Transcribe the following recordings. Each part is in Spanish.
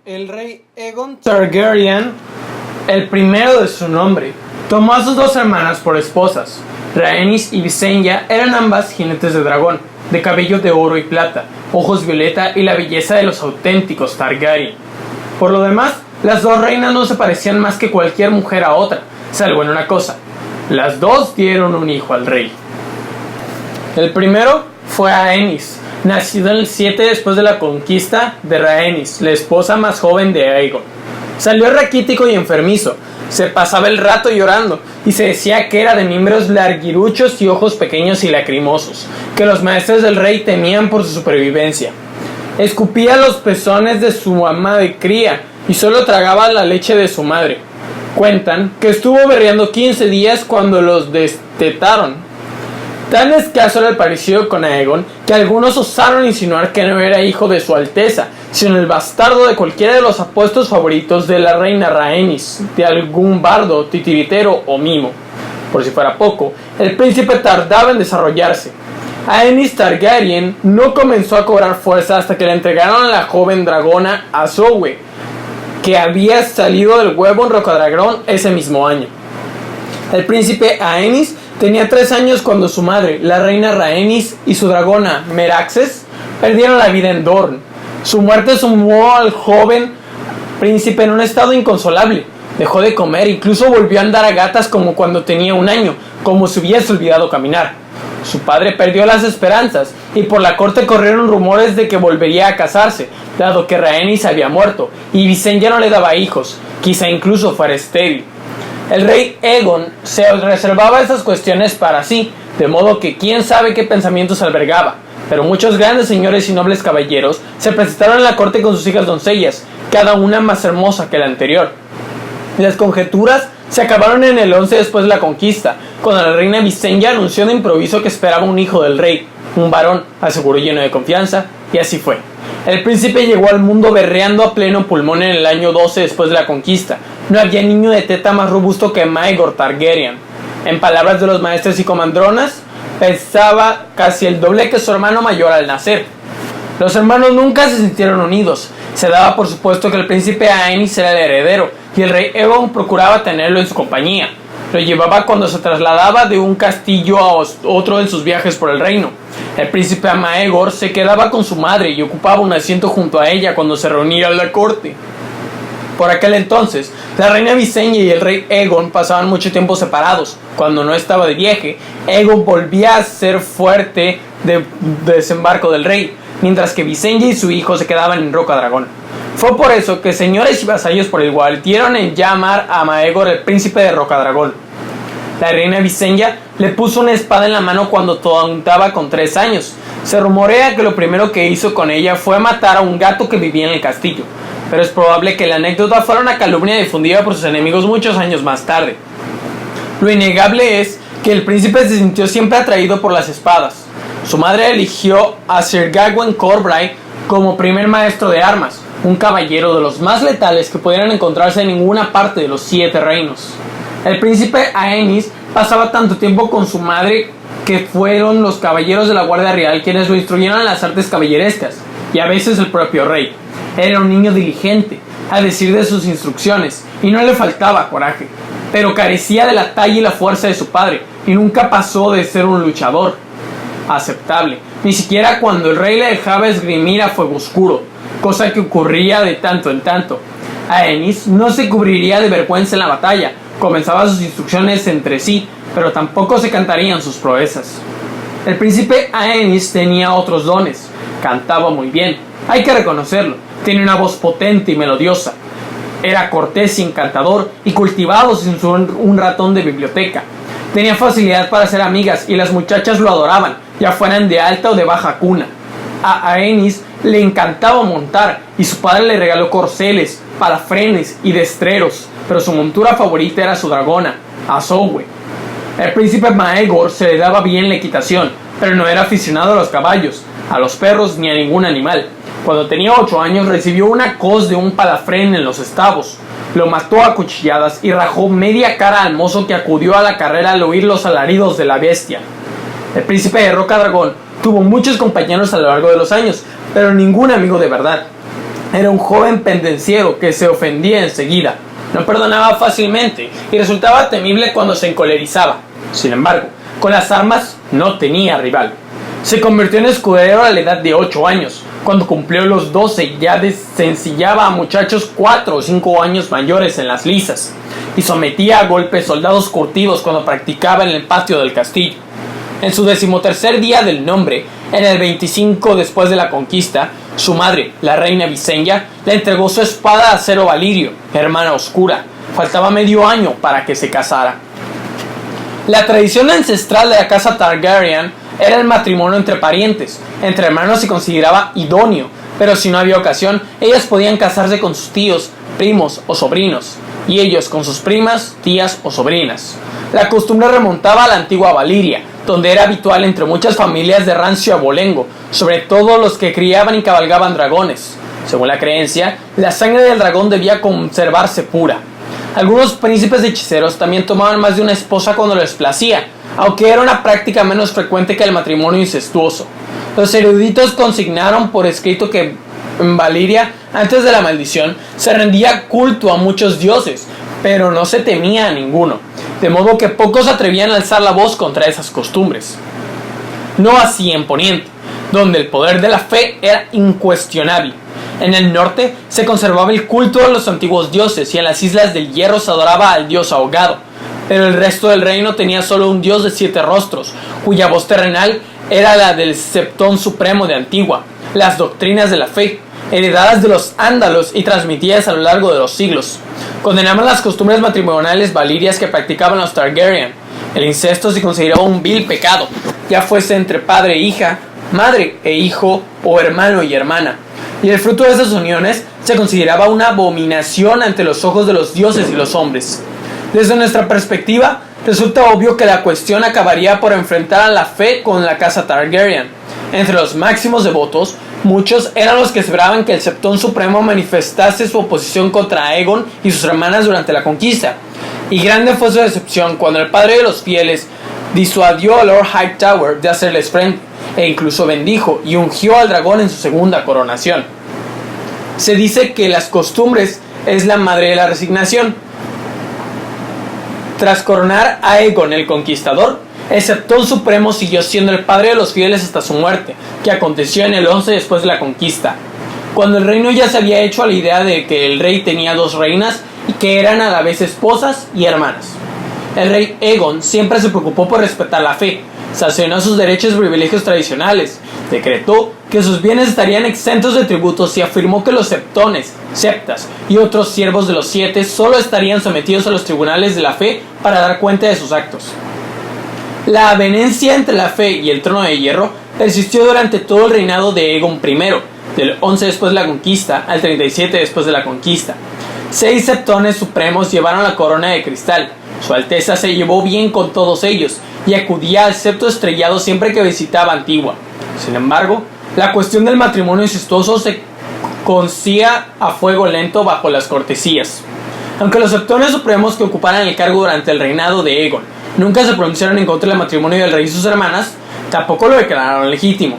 El rey Aegon Targaryen, el primero de su nombre, tomó a sus dos hermanas por esposas. Rhaenys y Visenya eran ambas jinetes de dragón, de cabello de oro y plata, ojos violeta y la belleza de los auténticos Targaryen. Por lo demás, las dos reinas no se parecían más que cualquier mujer a otra, salvo en una cosa: las dos dieron un hijo al rey. El primero fue Aenys, nacido en el 7 después de la conquista de Rhaenys, la esposa más joven de Aegon. Salió raquítico y enfermizo, se pasaba el rato llorando y se decía que era de miembros larguiruchos y ojos pequeños y lacrimosos, que los maestros del rey temían por su supervivencia. Escupía los pezones de su ama de cría y solo tragaba la leche de su madre. Cuentan que estuvo berreando 15 días cuando los destetaron. Tan escaso era el parecido con Aegon que algunos osaron insinuar que no era hijo de su alteza, sino el bastardo de cualquiera de los apuestos favoritos de la reina Rhaenys, de algún bardo, titiritero o mimo. Por si fuera poco, el príncipe tardaba en desarrollarse. Aenys Targaryen no comenzó a cobrar fuerza hasta que le entregaron a la joven dragona Azogwe, que había salido del huevo en Rocadragón ese mismo año. El príncipe Aenys tenía 3 años cuando su madre, la reina Rhaenys, y su dragona Meraxes perdieron la vida en Dorne. Su muerte sumó al joven príncipe en un estado inconsolable. Dejó de comer, incluso volvió a andar a gatas como cuando tenía 1 año, como si hubiese olvidado caminar. Su padre perdió las esperanzas y por la corte corrieron rumores de que volvería a casarse, dado que Rhaenys había muerto y Visenya no le daba hijos, quizá incluso fuera estéril. El rey Aegon se reservaba esas cuestiones para sí, de modo que quién sabe qué pensamientos albergaba, pero muchos grandes señores y nobles caballeros se presentaron en la corte con sus hijas doncellas, cada una más hermosa que la anterior. Las conjeturas se acabaron en el 11 después de la conquista, cuando la reina Visenya anunció de improviso que esperaba un hijo del rey, un varón, aseguró lleno de confianza, y así fue. El príncipe llegó al mundo berreando a pleno pulmón en el año 12 después de la conquista. No había niño de teta más robusto que Maegor Targaryen. En palabras de los maestros y comandronas, pesaba casi el doble que su hermano mayor al nacer. Los hermanos nunca se sintieron unidos. Se daba por supuesto que el príncipe Aenys era el heredero, y el rey Aegon procuraba tenerlo en su compañía. Lo llevaba cuando se trasladaba de un castillo a otro en sus viajes por el reino. El príncipe Maegor se quedaba con su madre y ocupaba un asiento junto a ella cuando se reunía la corte. Por aquel entonces, la reina Visenya y el rey Aegon pasaban mucho tiempo separados. Cuando no estaba de viaje, Aegon volvía a ser fuerte de desembarco del rey, mientras que Visenya y su hijo se quedaban en Rocadragón. Fue por eso que señores y vasallos por igual dieron en llamar a Maegor el príncipe de Rocadragón. La reina Visenya le puso una espada en la mano cuando contaba con 3 años. Se rumorea que lo primero que hizo con ella fue matar a un gato que vivía en el castillo, pero es probable que la anécdota fuera una calumnia difundida por sus enemigos muchos años más tarde. Lo innegable es que el príncipe se sintió siempre atraído por las espadas. Su madre eligió a Sir Gawain Corbray como primer maestro de armas, un caballero de los más letales que pudieran encontrarse en ninguna parte de los 7 reinos. El príncipe Aenys pasaba tanto tiempo con su madre que fueron los caballeros de la Guardia Real quienes lo instruyeron en las artes caballerescas, y a veces el propio rey. Era un niño diligente, a decir de sus instrucciones, y no le faltaba coraje, pero carecía de la talla y la fuerza de su padre, y nunca pasó de ser un luchador aceptable, ni siquiera cuando el rey le dejaba esgrimir a fuego oscuro, cosa que ocurría de tanto en tanto. Aenys no se cubriría de vergüenza en la batalla, comenzaba sus instrucciones entre sí, pero tampoco se cantarían sus proezas. El príncipe Aenys tenía otros dones. Cantaba muy bien, hay que reconocerlo, tenía una voz potente y melodiosa. Era cortés y encantador y cultivado sin ser un ratón de biblioteca. Tenía facilidad para hacer amigas y las muchachas lo adoraban, ya fueran de alta o de baja cuna. A Aenys le encantaba montar y su padre le regaló corceles, palafrenes y destreros, pero su montura favorita era su dragona, Azogwe. El príncipe Maegor se le daba bien la equitación, pero no era aficionado a los caballos, a los perros ni a ningún animal. Cuando tenía 8 años recibió una coz de un palafrén en los estabos. Lo mató a cuchilladas y rajó media cara al mozo que acudió a la carrera al oír los alaridos de la bestia. El príncipe de Rocadragón tuvo muchos compañeros a lo largo de los años, pero ningún amigo de verdad. Era un joven pendenciero que se ofendía enseguida, no perdonaba fácilmente y resultaba temible cuando se encolerizaba. Sin embargo, con las armas no tenía rival. Se convirtió en escudero a la edad de 8 años. Cuando cumplió los 12 ya desencillaba a muchachos 4 o 5 años mayores en las lisas y sometía a golpes soldados curtidos cuando practicaba en el patio del castillo. En su 13º día del nombre, en el 25 después de la conquista, su madre, la reina Visenya, le entregó su espada a acero Valirio, hermana oscura. Faltaba medio año para que se casara. La tradición ancestral de la casa Targaryen era el matrimonio entre parientes. Entre hermanos se consideraba idóneo, pero si no había ocasión, ellas podían casarse con sus tíos, primos o sobrinos, y ellos con sus primas, tías o sobrinas. La costumbre remontaba a la antigua Valiria, donde era habitual entre muchas familias de rancio abolengo, sobre todo los que criaban y cabalgaban dragones. Según la creencia, la sangre del dragón debía conservarse pura. Algunos príncipes hechiceros también tomaban más de una esposa cuando les placía, aunque era una práctica menos frecuente que el matrimonio incestuoso. Los eruditos consignaron por escrito que en Valiria, antes de la maldición, se rendía culto a muchos dioses, pero no se temía a ninguno, de modo que pocos atrevían a alzar la voz contra esas costumbres. No así en Poniente, donde el poder de la fe era incuestionable. En el norte se conservaba el culto a los antiguos dioses y en las Islas del Hierro se adoraba al dios ahogado, pero el resto del reino tenía solo un dios de 7 rostros, cuya voz terrenal era la del Septón Supremo de Antigua. Las doctrinas de la fe, heredadas de los ándalos y transmitidas a lo largo de los siglos, condenaban las costumbres matrimoniales valirias que practicaban los Targaryen. El incesto se consideraba un vil pecado, ya fuese entre padre e hija, madre e hijo o hermano y hermana, y el fruto de esas uniones se consideraba una abominación ante los ojos de los dioses y los hombres. Desde nuestra perspectiva, resulta obvio que la cuestión acabaría por enfrentar a la fe con la casa Targaryen. Entre los máximos devotos, muchos eran los que esperaban que el Septón Supremo manifestase su oposición contra Aegon y sus hermanas durante la conquista. Y grande fue su decepción cuando el padre de los fieles disuadió a Lord Hightower de hacerles frente, e incluso bendijo y ungió al dragón en su segunda coronación. Se dice que las costumbres es la madre de la resignación. Tras coronar a Aegon el Conquistador, el Septón Supremo siguió siendo el padre de los fieles hasta su muerte, que aconteció en el 11 después de la conquista, cuando el reino ya se había hecho a la idea de que el rey tenía 2 reinas y que eran a la vez esposas y hermanas. El rey Aegon siempre se preocupó por respetar la fe, sancionó sus derechos y privilegios tradicionales, decretó que sus bienes estarían exentos de tributos y afirmó que los septones, septas y otros siervos de los 7 solo estarían sometidos a los tribunales de la fe para dar cuenta de sus actos. La avenencia entre la fe y el trono de hierro persistió durante todo el reinado de Aegon I, del 11 después de la conquista al 37 después de la conquista. 6 septones supremos llevaron la corona de cristal. Su Alteza se llevó bien con todos ellos y acudía al septo estrellado siempre que visitaba Antigua. Sin embargo, la cuestión del matrimonio incestuoso se cocía a fuego lento bajo las cortesías. Aunque los septones supremos que ocuparan el cargo durante el reinado de Aegon nunca se pronunciaron en contra del matrimonio del rey y sus hermanas, tampoco lo declararon legítimo.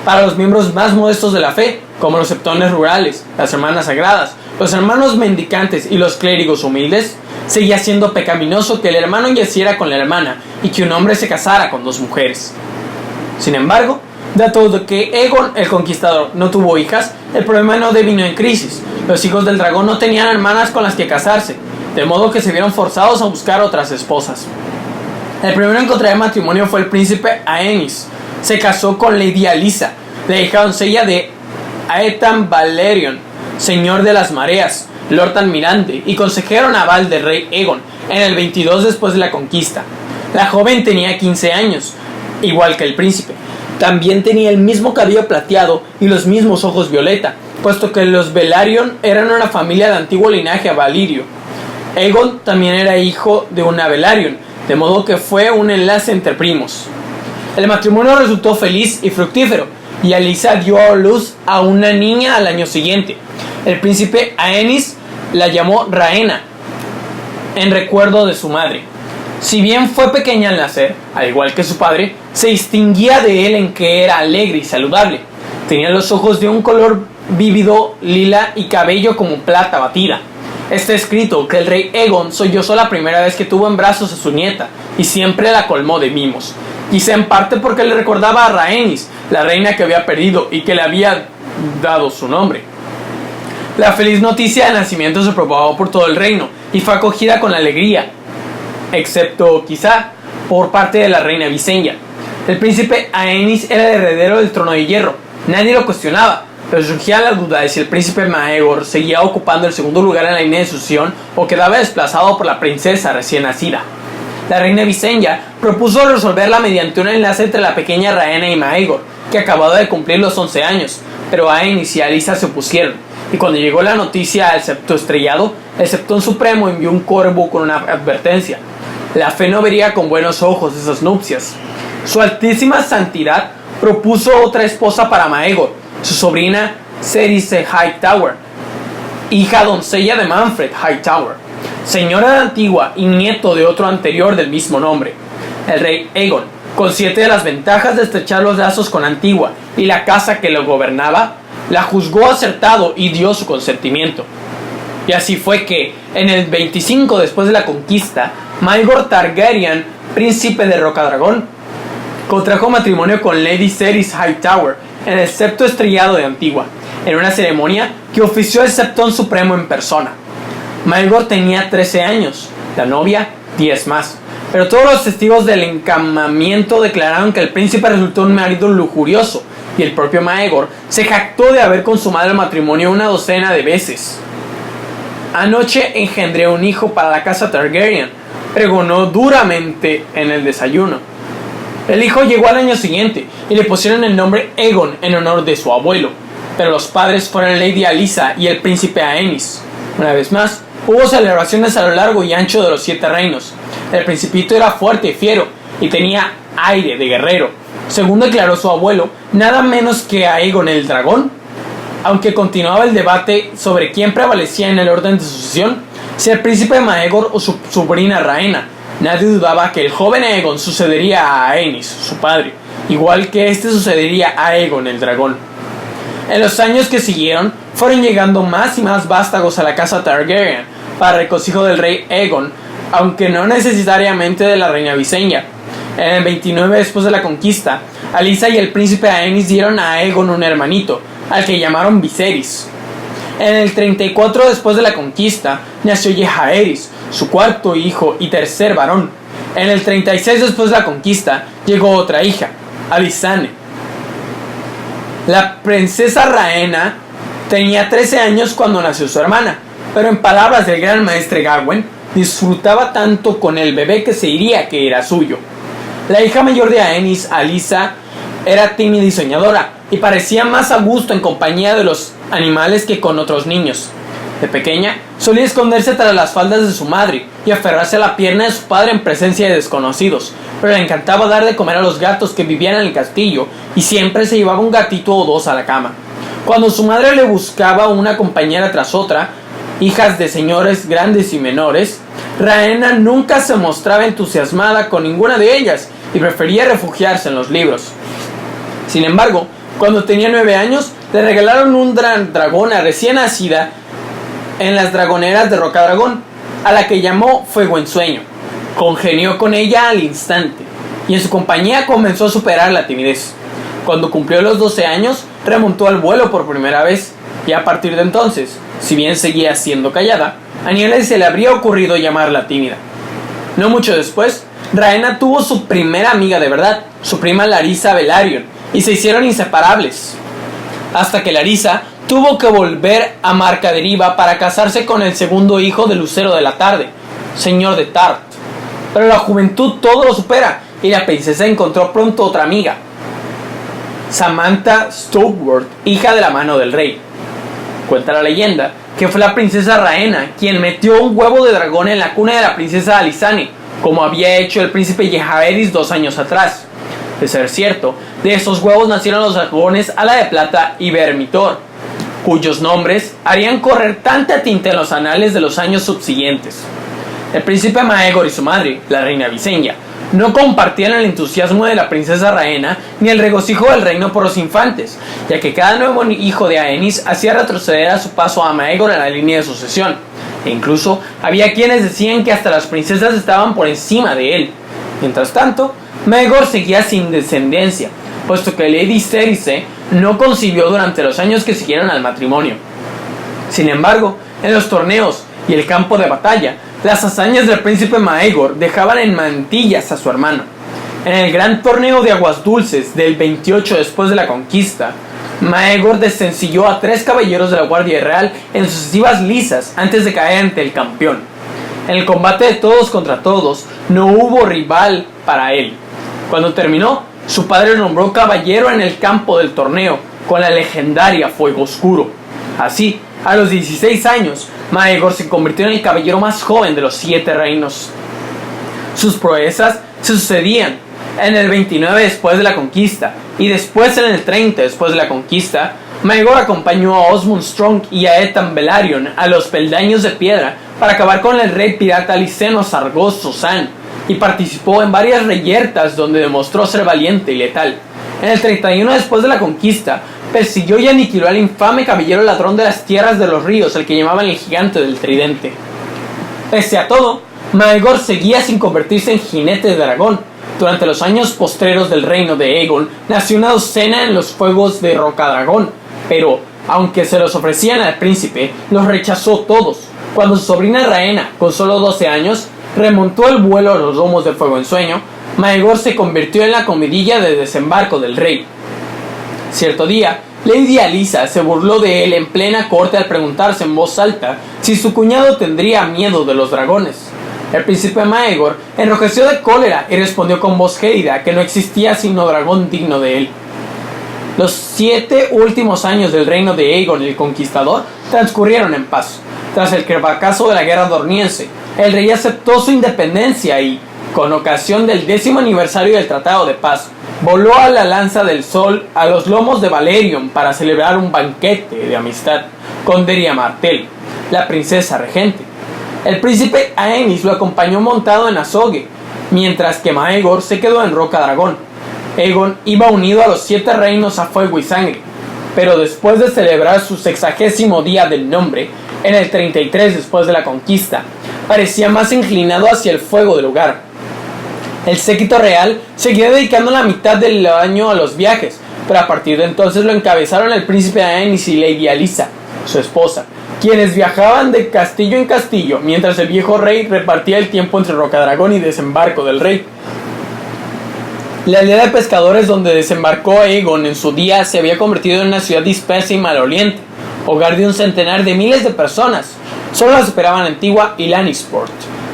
Para los miembros más modestos de la fe, como los septones rurales, las hermanas sagradas, los hermanos mendicantes y los clérigos humildes, seguía siendo pecaminoso que el hermano yaciera con la hermana y que un hombre se casara con 2 mujeres. Sin embargo, dado de que Aegon el Conquistador no tuvo hijas, el problema no devino en crisis. Los hijos del dragón no tenían hermanas con las que casarse, de modo que se vieron forzados a buscar otras esposas. El primero en contraer matrimonio fue el príncipe Aenys. Se casó con Lady Alysa, la hija doncella de Aetan Valerion, señor de las mareas, lord almirante y consejero naval del rey Aegon, en el 22 después de la conquista. La joven tenía 15 años, igual que el príncipe. También tenía el mismo cabello plateado y los mismos ojos violeta, puesto que los Velaryon eran una familia de antiguo linaje valirio. Aegon también era hijo de una Velaryon, de modo que fue un enlace entre primos. El matrimonio resultó feliz y fructífero, y Alysa dio a luz a una niña al año siguiente. El príncipe Aenys la llamó Rhaena, en recuerdo de su madre. Si bien fue pequeña al nacer, al igual que su padre, se distinguía de él en que era alegre y saludable. Tenía los ojos de un color vívido lila y cabello como plata batida. Está escrito que el rey Aegon sollozó la primera vez que tuvo en brazos a su nieta y siempre la colmó de mimos. Quizá en parte porque le recordaba a Rhaenys, la reina que había perdido y que le había dado su nombre. La feliz noticia del nacimiento se propagó por todo el reino y fue acogida con alegría, excepto quizá por parte de la reina Visenya. El príncipe Aenys era el heredero del trono de hierro, nadie lo cuestionaba, pero surgía la duda de si el príncipe Maegor seguía ocupando el segundo lugar en la línea de sucesión o quedaba desplazado por la princesa recién nacida. La reina Visenya propuso resolverla mediante un enlace entre la pequeña Rhaena y Maegor, que acababa de cumplir los 11 años, pero Aenys y Alysa se opusieron, y cuando llegó la noticia al septo estrellado, el Septón Supremo envió un cuervo con una advertencia. La fe no vería con buenos ojos esas nupcias. Su altísima santidad propuso otra esposa para Maegor, su sobrina Cerys Hightower, hija doncella de Manfred Hightower, señora de Antigua y nieto de otro anterior del mismo nombre. El rey Aegon, consciente de las ventajas de estrechar los lazos con Antigua y la casa que lo gobernaba, la juzgó acertado y dio su consentimiento. Y así fue que, en el 25 después de la conquista, Maegor Targaryen, príncipe de Rocadragón, contrajo matrimonio con Lady Cerys Hightower en el septo estrellado de Antigua, en una ceremonia que ofició el Septón Supremo en persona. Maegor tenía 13 años, la novia 10 más, pero todos los testigos del encamamiento declararon que el príncipe resultó un marido lujurioso, y el propio Maegor se jactó de haber consumado el matrimonio una docena de veces. Anoche engendré un hijo para la casa Targaryen, pregonó duramente en el desayuno. El hijo llegó al año siguiente y le pusieron el nombre Aegon en honor de su abuelo, pero los padres fueron Lady Alysa y el príncipe Aenys. Una vez más, hubo celebraciones a lo largo y ancho de los 7 reinos. El principito era fuerte y fiero y tenía aire de guerrero, según declaró su abuelo, nada menos que Aegon el dragón. Aunque continuaba el debate sobre quién prevalecía en el orden de sucesión, si el príncipe Maegor o su sobrina Rhaena, nadie dudaba que el joven Aegon sucedería a Aenys, su padre, igual que este sucedería a Aegon el dragón. En los años que siguieron, fueron llegando más y más vástagos a la casa Targaryen, para regocijo del rey Aegon, aunque no necesariamente de la reina Visenya. En el 29 después de la conquista, Alysa y el príncipe Aenys dieron a Aegon un hermanito, al que llamaron Viserys. En el 34 después de la conquista, nació Jaehaerys, su cuarto hijo y tercer varón. En el 36 después de la conquista, llegó otra hija, Alysanne. La princesa Rhaena tenía 13 años cuando nació su hermana, pero en palabras del gran maestre Gawain, disfrutaba tanto con el bebé que se diría que era suyo. La hija mayor de Aenys, Alysa, era tímida y soñadora, y parecía más a gusto en compañía de los animales que con otros niños. De pequeña, solía esconderse tras las faldas de su madre y aferrarse a la pierna de su padre en presencia de desconocidos, pero le encantaba dar de comer a los gatos que vivían en el castillo y siempre se llevaba un gatito o dos a la cama. Cuando su madre le buscaba una compañera tras otra, hijas de señores grandes y menores, Rhaena nunca se mostraba entusiasmada con ninguna de ellas y prefería refugiarse en los libros. Sin embargo, cuando tenía 9 años, le regalaron un dragona recién nacida en las dragoneras de Rocadragón, a la que llamó Fuego en Sueño. Congenió con ella al instante, y en su compañía comenzó a superar la timidez. Cuando cumplió los 12 años, remontó al vuelo por primera vez, y a partir de entonces, si bien seguía siendo callada, a Nieves se le habría ocurrido llamarla tímida. No mucho después, Rhaena tuvo su primera amiga de verdad, su prima Larisa Velaryon, y se hicieron inseparables, hasta que Larisa tuvo que volver a Marcaderiva para casarse con el segundo hijo de Lucero de la Tarde, señor de Tart. Pero la juventud todo lo supera, y la princesa encontró pronto otra amiga, Samantha Stokeworth, hija de la mano del rey. Cuenta la leyenda que fue la princesa Rhaena quien metió un huevo de dragón en la cuna de la princesa Alysanne, como había hecho el príncipe Jaehaerys 2 años atrás. De ser cierto, de esos huevos nacieron los dragones Ala de Plata y Vermitor, cuyos nombres harían correr tanta tinta en los anales de los años subsiguientes. El príncipe Maegor y su madre, la reina Visenya, no compartían el entusiasmo de la princesa Rhaena ni el regocijo del reino por los infantes, ya que cada nuevo hijo de Aenys hacía retroceder a su paso a Maegor en la línea de sucesión, e incluso había quienes decían que hasta las princesas estaban por encima de él. Mientras tanto, Maegor seguía sin descendencia, puesto que Lady Cerise no concibió durante los años que siguieron al matrimonio. Sin embargo, en los torneos y el campo de batalla, las hazañas del príncipe Maegor dejaban en mantillas a su hermano. En el gran torneo de Aguas Dulces del 28 después de la conquista, Maegor dessencilló a 3 caballeros de la Guardia Real en sucesivas lisas antes de caer ante el campeón. En el combate de todos contra todos, no hubo rival para él. Cuando terminó, su padre lo nombró caballero en el campo del torneo, con la legendaria Fuego Oscuro. Así, a los 16 años, Maegor se convirtió en el caballero más joven de los 7 reinos. Sus proezas se sucedían en el 29 después de la conquista, y después en el 30 después de la conquista. Maegor acompañó a Osmund Strong y a Ethan Velaryon a los peldaños de piedra para acabar con el rey pirata Liceno Sargoso San, y participó en varias reyertas donde demostró ser valiente y letal. En el 31 después de la conquista, persiguió y aniquiló al infame caballero ladrón de las tierras de los ríos, el que llamaban el gigante del tridente. Pese a todo, Maegor seguía sin convertirse en jinete de dragón. Durante los años postreros del reino de Aegon, nació una docena en los fuegos de Rocadragón, pero, aunque se los ofrecían al príncipe, los rechazó todos. Cuando su sobrina Rhaena, con solo 12 años, remontó el vuelo a los lomos del fuego en sueño, Maegor se convirtió en la comidilla de desembarco del rey. Cierto día, Lady Alysa se burló de él en plena corte al preguntarse en voz alta si su cuñado tendría miedo de los dragones. El príncipe Maegor enrojeció de cólera y respondió con voz gélida que no existía sino dragón digno de él. Los 7 últimos años del reino de Aegon el Conquistador transcurrieron en paz. Tras el fracaso de la guerra dorniense, el rey aceptó su independencia y, con ocasión del 10º aniversario del Tratado de Paz, voló a la Lanza del Sol a los lomos de Valerion para celebrar un banquete de amistad con Deria Martell, la princesa regente. El príncipe Aenys lo acompañó montado en Azogue, mientras que Maegor se quedó en Rocadragón. Aegon iba unido a los 7 reinos a fuego y sangre, pero después de celebrar su 60º día del nombre, en el 33 después de la conquista, parecía más inclinado hacia el fuego del hogar. El séquito real seguía dedicando la mitad del año a los viajes, pero a partir de entonces lo encabezaron el príncipe Aenys y Lady Alysa, su esposa, quienes viajaban de castillo en castillo, mientras el viejo rey repartía el tiempo entre Rocadragón y Desembarco del Rey. La aldea de pescadores donde desembarcó Aegon en su día se había convertido en una ciudad dispersa y maloliente, hogar de un centenar de miles de personas. Solo las esperaban Antigua y Lannisport.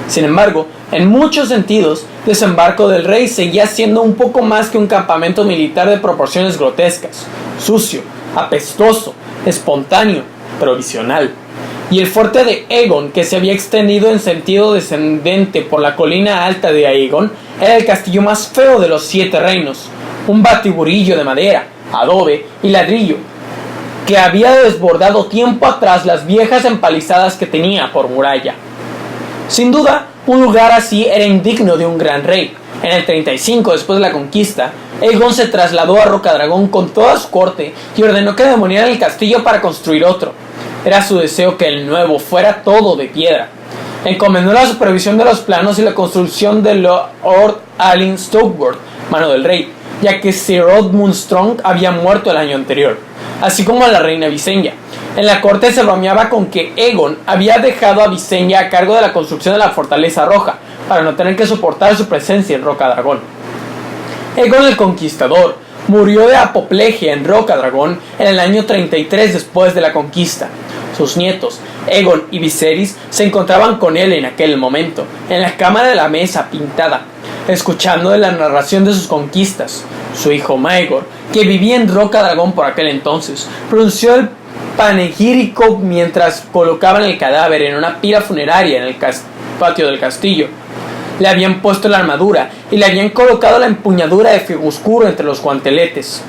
Sin embargo, en muchos sentidos, Desembarco del Rey seguía siendo un poco más que un campamento militar de proporciones grotescas, sucio, apestoso, espontáneo, provisional. Y el fuerte de Aegon, que se había extendido en sentido descendente por la colina alta de Aegon, era el castillo más feo de los 7 reinos, un batiburrillo de madera, adobe y ladrillo, que había desbordado tiempo atrás las viejas empalizadas que tenía por muralla. Sin duda, un lugar así era indigno de un gran rey. En el 35 después de la conquista, Aegon se trasladó a Rocadragón con toda su corte y ordenó que demolieran el castillo para construir otro. Era su deseo que el nuevo fuera todo de piedra. Encomendó la supervisión de los planos y la construcción de Lord Alyn Stokeworth, mano del rey, ya que Sir Edmund Strong había muerto el año anterior, así como a la reina Visenya. En la corte se bromeaba con que Aegon había dejado a Visenya a cargo de la construcción de la Fortaleza Roja, para no tener que soportar su presencia en Rocadragón. Aegon el Conquistador murió de apoplejía en Rocadragón en el año 33 después de la conquista. Sus nietos, Aegon y Viserys, se encontraban con él en aquel momento, en la cámara de la mesa pintada, escuchando de la narración de sus conquistas. Su hijo Maegor, que vivía en Rocadragón por aquel entonces, pronunció el panegírico mientras colocaban el cadáver en una pira funeraria en el patio del castillo. Le habían puesto la armadura y le habían colocado la empuñadura de fuego oscuro entre los guanteletes.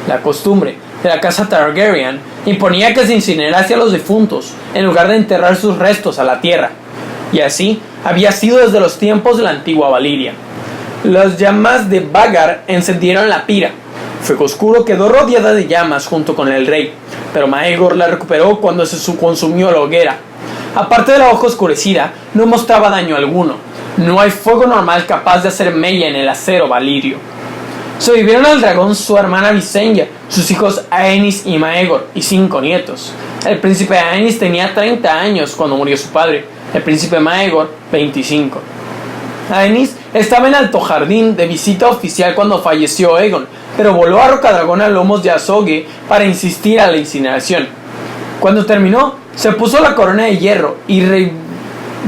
La costumbre de la casa Targaryen imponía que se incinerase a los difuntos en lugar de enterrar sus restos a la tierra. Y así, había sido desde los tiempos de la antigua Valiria. Las llamas de Vagar encendieron la pira. Fuego Oscuro quedó rodeada de llamas junto con el rey, pero Maegor la recuperó cuando se consumió la hoguera. Aparte de la hoja oscurecida, no mostraba daño alguno. No hay fuego normal capaz de hacer mella en el acero valirio. Sobrevivieron al dragón su hermana Visenya, sus hijos Aenys y Maegor, y 5 nietos. El príncipe Aenys tenía 30 años cuando murió su padre, el príncipe Maegor 25. Aenys estaba en Alto Jardín de visita oficial cuando falleció Aegon, pero voló a Rocadragón a lomos de Azogue para insistir a la incineración. Cuando terminó, se puso la corona de hierro y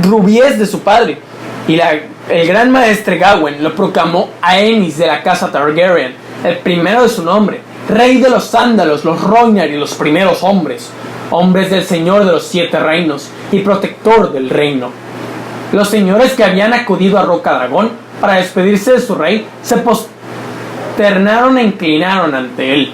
rubíes de su padre, y el gran maestre Gawain lo proclamó Aenys de la casa Targaryen, el primero de su nombre, rey de los sándalos, los Rhoynar y los primeros hombres, hombres del señor de los 7 reinos y protector del reino. Los señores que habían acudido a Rocadragón para despedirse de su rey se posternaron e inclinaron ante él.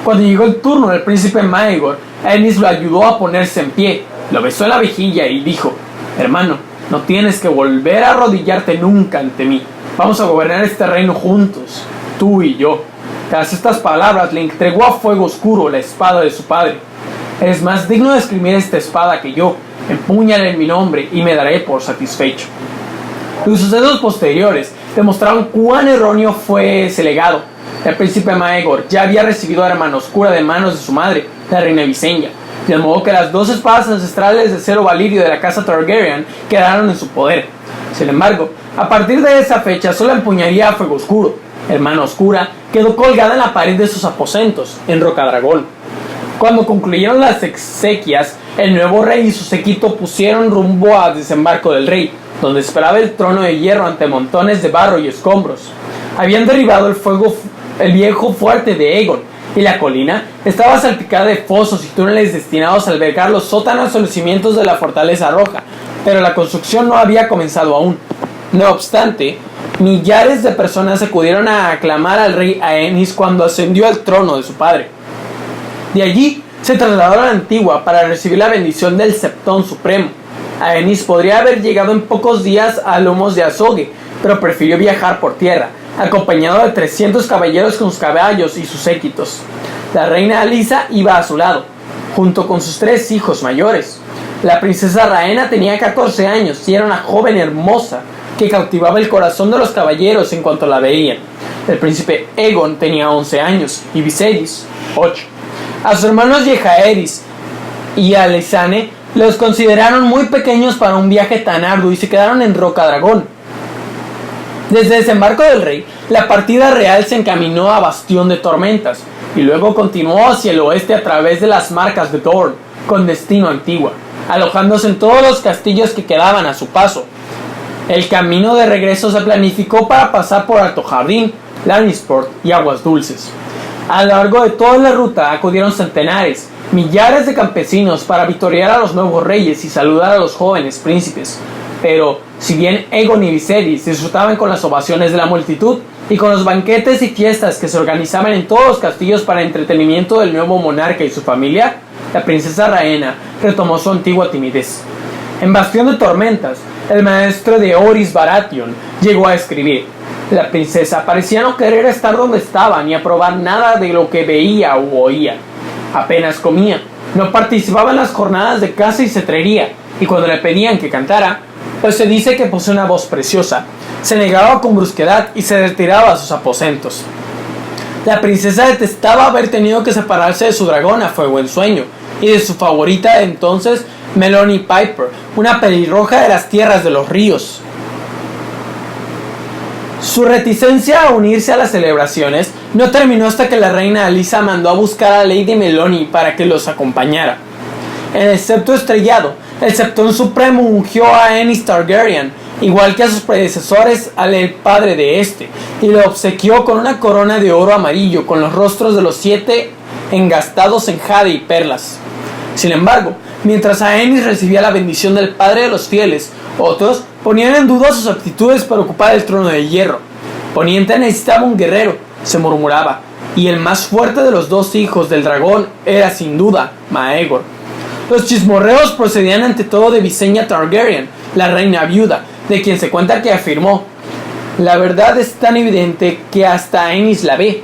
Cuando llegó el turno del príncipe Maegor, Aenys lo ayudó a ponerse en pie, lo besó en la mejilla y dijo: hermano, no tienes que volver a arrodillarte nunca ante mí. Vamos a gobernar este reino juntos, tú y yo. Tras estas palabras le entregó a Fuego Oscuro la espada de su padre. Eres más digno de esgrimir esta espada que yo. Empúñala en mi nombre y me daré por satisfecho. Los sucesos posteriores demostraron cuán erróneo fue ese legado. El príncipe Maegor ya había recibido a Hermana Oscura de manos de su madre, la reina Visenya, de modo que las 2 espadas ancestrales de Cero Valirio de la casa Targaryen quedaron en su poder. Sin embargo, a partir de esa fecha solo empuñaría a Fuego Oscuro. Hermana Oscura quedó colgada en la pared de sus aposentos, en Rocadragón. Cuando concluyeron las exequias, el nuevo rey y su séquito pusieron rumbo al desembarco del rey, donde esperaba el trono de hierro ante montones de barro y escombros. Habían derribado el viejo fuerte de Aegon, y la colina estaba salpicada de fosos y túneles destinados a albergar los sótanos o los cimientos de la fortaleza roja, pero la construcción no había comenzado aún. No obstante, millares de personas acudieron a aclamar al rey Aenys cuando ascendió al trono de su padre. De allí se trasladó a la Antigua para recibir la bendición del Septón Supremo. Aenys podría haber llegado en pocos días a lomos de Azogue, pero prefirió viajar por tierra, acompañado de 300 caballeros con sus caballos y sus séquitos. La reina Alysa iba a su lado, junto con sus 3 hijos mayores. La princesa Rhaena tenía 14 años y era una joven hermosa que cautivaba el corazón de los caballeros en cuanto la veían. El príncipe Aegon tenía 11 años y Viserys 8. A sus hermanos Jaehaerys y Alysanne los consideraron muy pequeños para un viaje tan arduo y se quedaron en Rocadragón. Desde el desembarco del rey, la partida real se encaminó a Bastión de Tormentas y luego continuó hacia el oeste a través de las marcas de Dorne, con destino a Antigua, alojándose en todos los castillos que quedaban a su paso. El camino de regreso se planificó para pasar por Alto Jardín, Lannisport y Aguas Dulces. A lo largo de toda la ruta acudieron centenares, millares de campesinos para victoriar a los nuevos reyes y saludar a los jóvenes príncipes. Pero, si bien Aegon y Viserys disfrutaban con las ovaciones de la multitud y con los banquetes y fiestas que se organizaban en todos los castillos para entretenimiento del nuevo monarca y su familia, la princesa Rhaena retomó su antigua timidez. En Bastión de Tormentas, el maestro de Orys Baratheon llegó a escribir: la princesa parecía no querer estar donde estaba ni aprobar nada de lo que veía u oía. Apenas comía, no participaba en las jornadas de caza y cetrería, y cuando le pedían que cantara, pues se dice que posee una voz preciosa, se negaba con brusquedad y se retiraba a sus aposentos. La princesa detestaba haber tenido que separarse de su dragón a fuego en sueño, y de su favorita de entonces, Melanie Piper, una pelirroja de las tierras de los ríos. Su reticencia a unirse a las celebraciones no terminó hasta que la reina Alysa mandó a buscar a Lady Melanie para que los acompañara. En el septo estrellado, el Septón Supremo ungió a Aenys Targaryen, igual que a sus predecesores, al padre de este, y lo obsequió con una corona de oro amarillo con los rostros de los 7 engastados en jade y perlas. Sin embargo, mientras Aenys recibía la bendición del padre de los fieles, otros ponían en duda sus aptitudes para ocupar el trono de hierro. Poniente necesitaba un guerrero, se murmuraba, y el más fuerte de los 2 hijos del dragón era sin duda Maegor. Los chismorreos procedían ante todo de Visenya Targaryen, la reina viuda, de quien se cuenta que afirmó: la verdad es tan evidente que hasta Aenys la ve.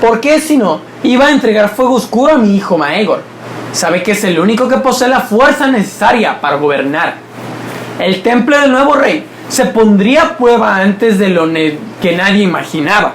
¿Por qué, si no, iba a entregar fuego oscuro a mi hijo Maegor? Sabe que es el único que posee la fuerza necesaria para gobernar. El templo del nuevo rey se pondría a prueba antes de lo que nadie imaginaba.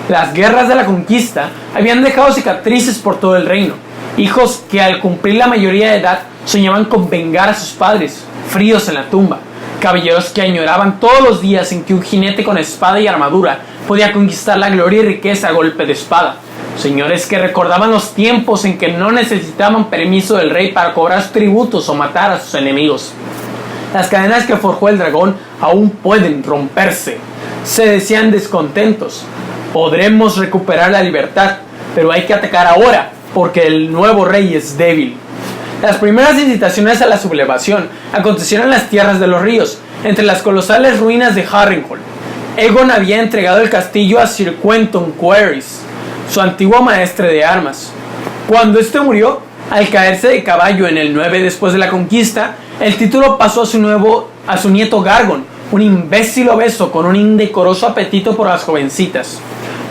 Las guerras de la conquista habían dejado cicatrices por todo el reino. Hijos que al cumplir la mayoría de edad soñaban con vengar a sus padres, fríos en la tumba. Caballeros que añoraban todos los días en que un jinete con espada y armadura podía conquistar la gloria y riqueza a golpe de espada. Señores que recordaban los tiempos en que no necesitaban permiso del rey para cobrar sus tributos o matar a sus enemigos. Las cadenas que forjó el dragón aún pueden romperse. Se decían descontentos: podremos recuperar la libertad, pero hay que atacar ahora, porque el nuevo rey es débil. Las primeras incitaciones a la sublevación acontecieron en las tierras de los ríos, entre las colosales ruinas de Harrenhal. Aegon había entregado el castillo a Sir Quentin Querrys, su antiguo maestre de armas. Cuando este murió, al caerse de caballo en el 9 después de la conquista, el título pasó a su nieto Gargon, un imbécil obeso con un indecoroso apetito por las jovencitas.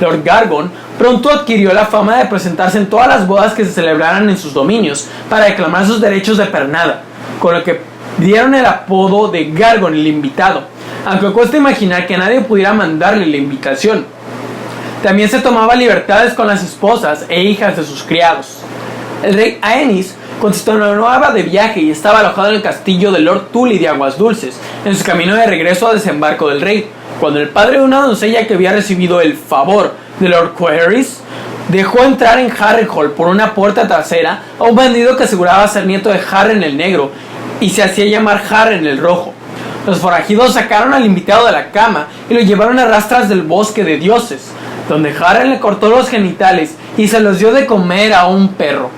Lord Gargon pronto adquirió la fama de presentarse en todas las bodas que se celebraran en sus dominios para reclamar sus derechos de pernada, con lo que dieron el apodo de Gargon el invitado, aunque cuesta imaginar que nadie pudiera mandarle la invitación. También se tomaba libertades con las esposas e hijas de sus criados. El rey Aenys continuaba de viaje y estaba alojado en el castillo de Lord Tully de Aguas Dulces, en su camino de regreso a desembarco del rey, cuando el padre de una doncella que había recibido el favor de Lord Querrys dejó entrar en Harrenhal por una puerta trasera a un bandido que aseguraba ser nieto de Harren el Negro y se hacía llamar Harren el Rojo. Los forajidos sacaron al invitado de la cama y lo llevaron a rastras del bosque de dioses, donde Harren le cortó los genitales y se los dio de comer a un perro.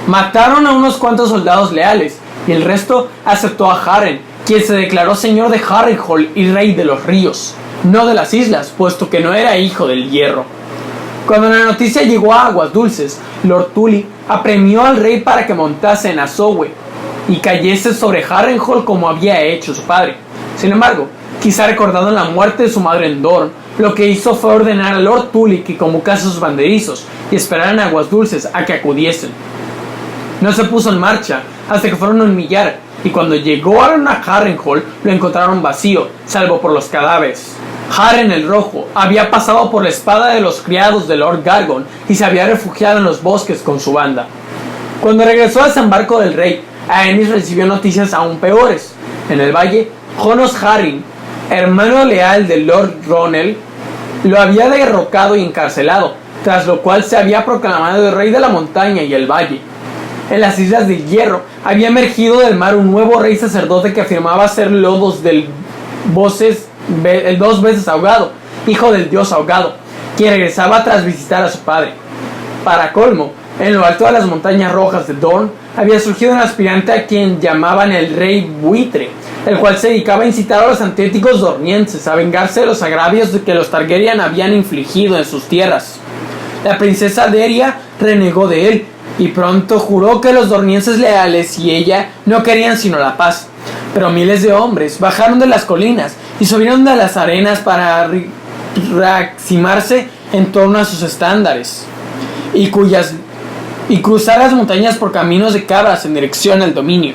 Mataron a unos cuantos soldados leales y el resto aceptó a Harren, quien se declaró señor de Harrenhal y rey de los ríos, no de las islas, puesto que no era hijo del hierro. Cuando la noticia llegó a Aguas Dulces, Lord Tully apremió al rey para que montase en Azogwe y cayese sobre Harrenhal como había hecho su padre. Sin embargo, quizá recordando la muerte de su madre en Dorne, lo que hizo fue ordenar a Lord Tully que convocase a sus banderizos y esperaran a Aguas Dulces a que acudiesen. No se puso en marcha hasta que fueron a un millar, y cuando llegaron a Harrenhal lo encontraron vacío, salvo por los cadáveres. Harren el Rojo había pasado por la espada de los criados de Lord Gargon y se había refugiado en los bosques con su banda. Cuando regresó al desembarco del rey, Aenys recibió noticias aún peores. En el valle, Jonos Harrin, hermano leal de Lord Ronel, lo había derrocado y encarcelado, tras lo cual se había proclamado el rey de la montaña y el valle. En las Islas del Hierro había emergido del mar un nuevo rey sacerdote que afirmaba ser Lodos el 2 veces ahogado, hijo del dios ahogado, quien regresaba tras visitar a su padre. Para colmo, en lo alto de las montañas rojas de Dorne había surgido un aspirante a quien llamaban el rey buitre, el cual se dedicaba a incitar a los antiéticos dornienses a vengarse de los agravios que los Targaryen habían infligido en sus tierras. La princesa Deria renegó de él y pronto juró que los dornienses leales y ella no querían sino la paz. Pero miles de hombres bajaron de las colinas y subieron de las arenas para reaximarse en torno a sus estándares y cruzar las montañas por caminos de cabras en dirección al dominio.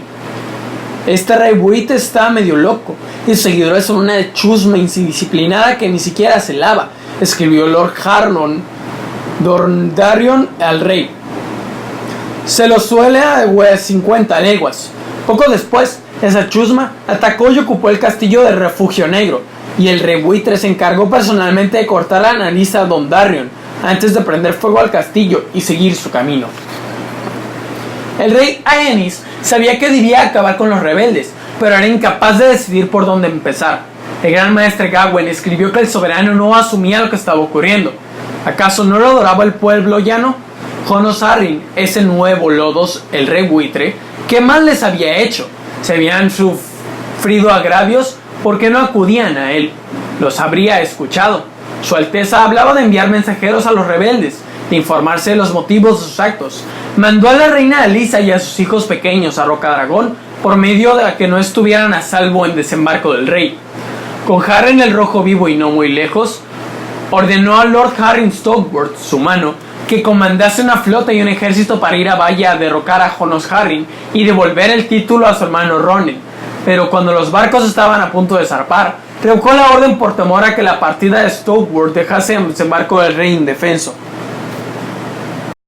Este rey buitre estaba medio loco y sus seguidores son una chusma indisciplinada que ni siquiera se lava, escribió Lord Harnon Dondarrion al rey. Se lo suele a 50 leguas. Poco después, esa chusma atacó y ocupó el castillo de Refugio Negro, y el rey buitre se encargó personalmente de cortar la nariz a Dondarrion antes de prender fuego al castillo y seguir su camino. El rey Aenys sabía que debía acabar con los rebeldes, pero era incapaz de decidir por dónde empezar. El gran maestre Gawain escribió que el soberano no asumía lo que estaba ocurriendo. ¿Acaso no lo adoraba el pueblo llano? Jonos Harrin, ese nuevo Lodos, el rey buitre, ¿qué mal les había hecho? ¿Se habían sufrido agravios? ¿Por qué no acudían a él? Los habría escuchado. Su Alteza hablaba de enviar mensajeros a los rebeldes, de informarse de los motivos de sus actos. Mandó a la reina Alisa y a sus hijos pequeños a Rocadragón por medio de que no estuvieran a salvo en desembarco del rey. Con Harren el Rojo vivo y no muy lejos, ordenó a Lord Harren Stokeworth, su mano, que comandase una flota y un ejército para ir a Valle a derrocar a Jonos Harren y devolver el título a su hermano Ronen. Pero cuando los barcos estaban a punto de zarpar, revocó la orden por temor a que la partida de Stokeworth dejase en desembarco del rey indefenso.